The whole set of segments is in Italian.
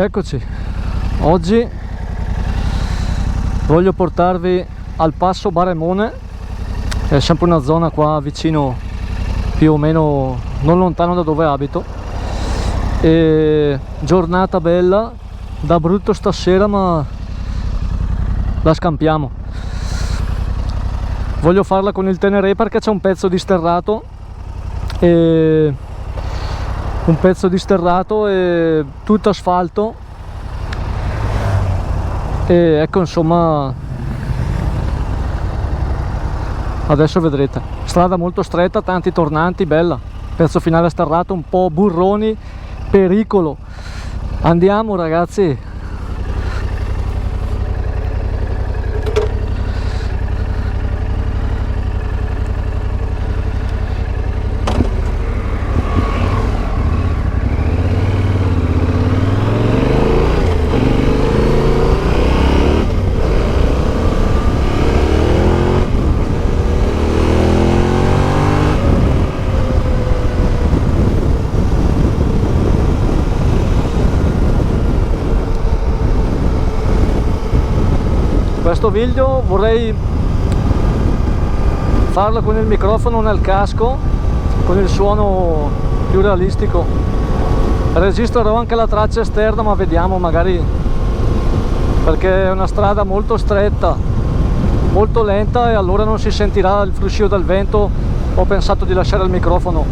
Eccoci, oggi voglio portarvi al passo Baremone, è sempre una zona qua vicino, più o meno non lontano da dove abito, e giornata bella, da brutto stasera ma la scampiamo. Voglio farla con il Tenere perché c'è un pezzo di sterrato e tutto asfalto, e ecco, insomma, adesso vedrete. Strada molto stretta, tanti tornanti, bella, pezzo finale sterrato, un po' burroni, pericolo. Andiamo ragazzi. Questo video vorrei farlo con il microfono nel casco, con il suono più realistico. Registrerò anche la traccia esterna, ma vediamo, magari, perché è una strada molto stretta, molto lenta, e allora non si sentirà il fruscio del vento. Ho pensato di lasciare il microfono,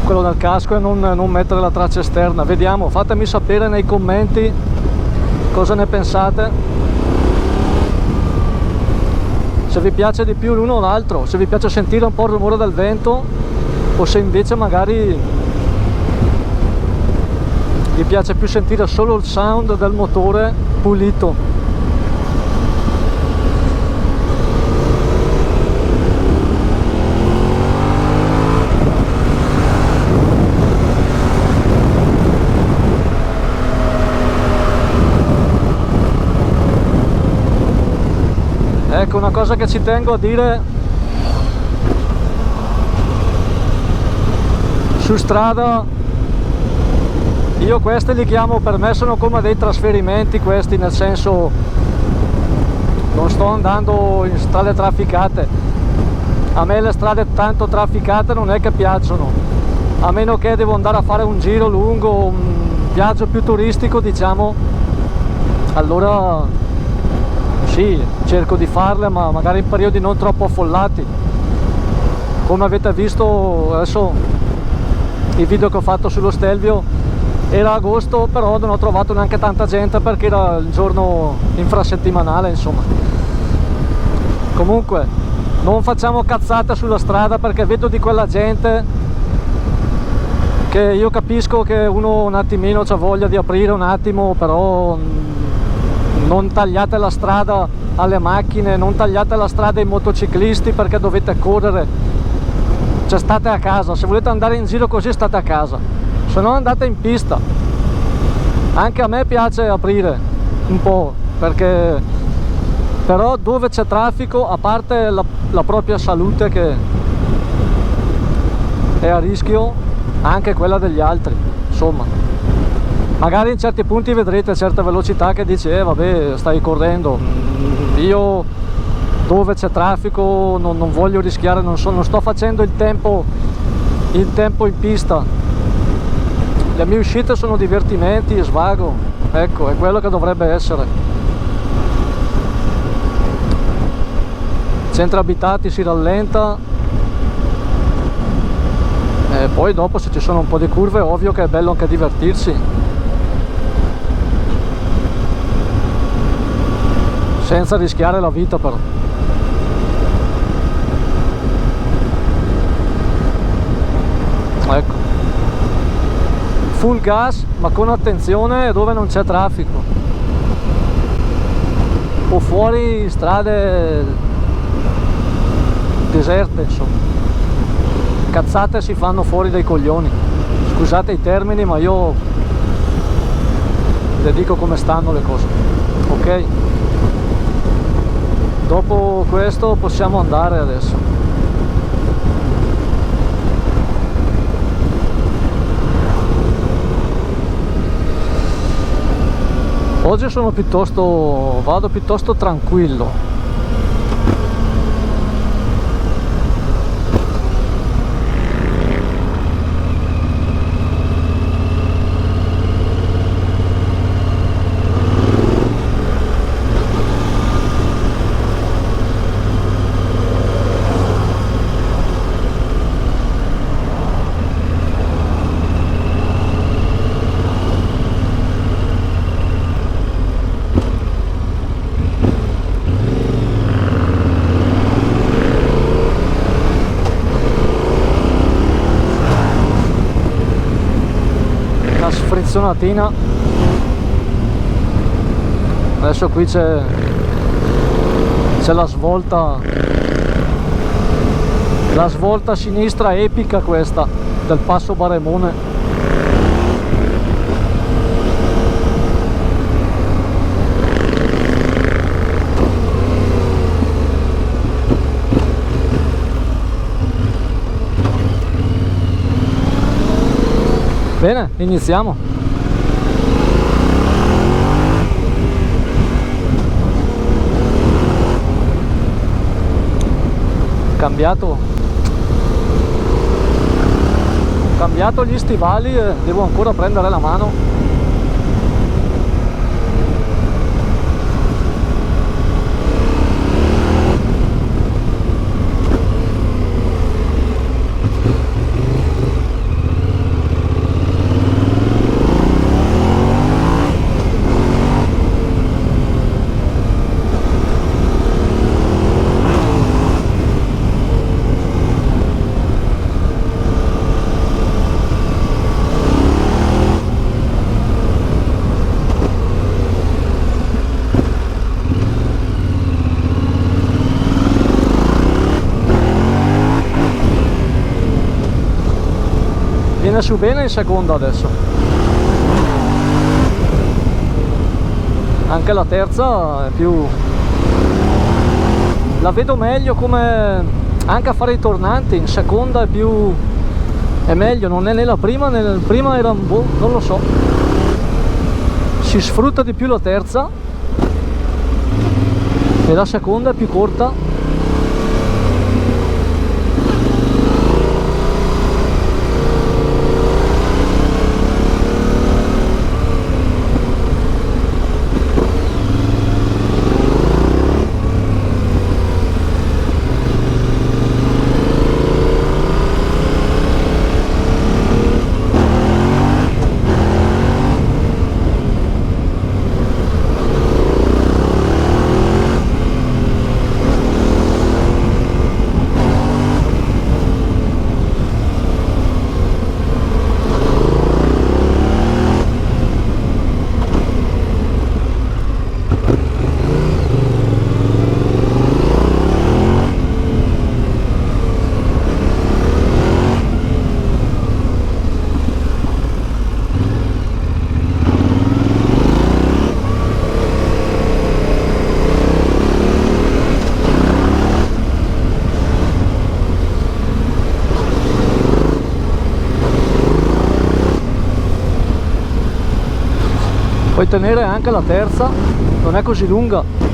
quello del casco, e non mettere la traccia esterna. Vediamo, fatemi sapere nei commenti cosa ne pensate, se vi piace di più l'uno o l'altro, se vi piace sentire un po' il rumore del vento, o se invece magari vi piace più sentire solo il sound del motore pulito. Ecco, una cosa che ci tengo a dire: su strada io questi li chiamo, per me sono come dei trasferimenti questi, nel senso, non sto andando in strade trafficate. A me le strade tanto trafficate non è che piacciono, a meno che devo andare a fare un giro lungo, un viaggio più turistico, diciamo, allora sì, cerco di farle, ma magari in periodi non troppo affollati. Come avete visto adesso, i video che ho fatto sullo Stelvio, era agosto, però non ho trovato neanche tanta gente perché era il giorno infrasettimanale, insomma. Comunque, non facciamo cazzate sulla strada, perché vedo di quella gente che io capisco che uno un attimino c'ha voglia di aprire un attimo, però non tagliate la strada alle macchine, non tagliate la strada ai motociclisti, perché dovete correre. Cioè, state a casa, se volete andare in giro così state a casa, se no andate in pista. Anche a me piace aprire un po', perché però dove c'è traffico, a parte la propria salute che è a rischio, anche quella degli altri, insomma. Magari in certi punti vedrete certe velocità che dice vabbè, stai correndo. Io dove c'è traffico non voglio rischiare, non sto facendo il tempo in pista. Le mie uscite sono divertimenti e svago, ecco, è quello che dovrebbe essere. Centri abitati si rallenta, e poi dopo, se ci sono un po' di curve, è ovvio che è bello anche divertirsi, senza rischiare la vita però. Ecco, full gas, ma con attenzione dove non c'è traffico, o fuori strade deserte, insomma. Cazzate si fanno fuori dai coglioni, scusate i termini, ma io le dico come stanno le cose, ok? Dopo questo possiamo andare adesso. Oggi vado piuttosto tranquillo. Frizzonatina. Adesso qui c'è la svolta a sinistra epica, questa del passo Baremone. Bene, iniziamo. Cambiato gli stivali e devo ancora prendere la mano. Viene su bene in seconda adesso. Anche la terza è più... la vedo meglio, come anche a fare i tornanti. In seconda è meglio, non è né la prima né la prima era un boh, non lo so. Si sfrutta di più la terza e la seconda è più corta. Puoi tenere anche la terza, non è così lunga.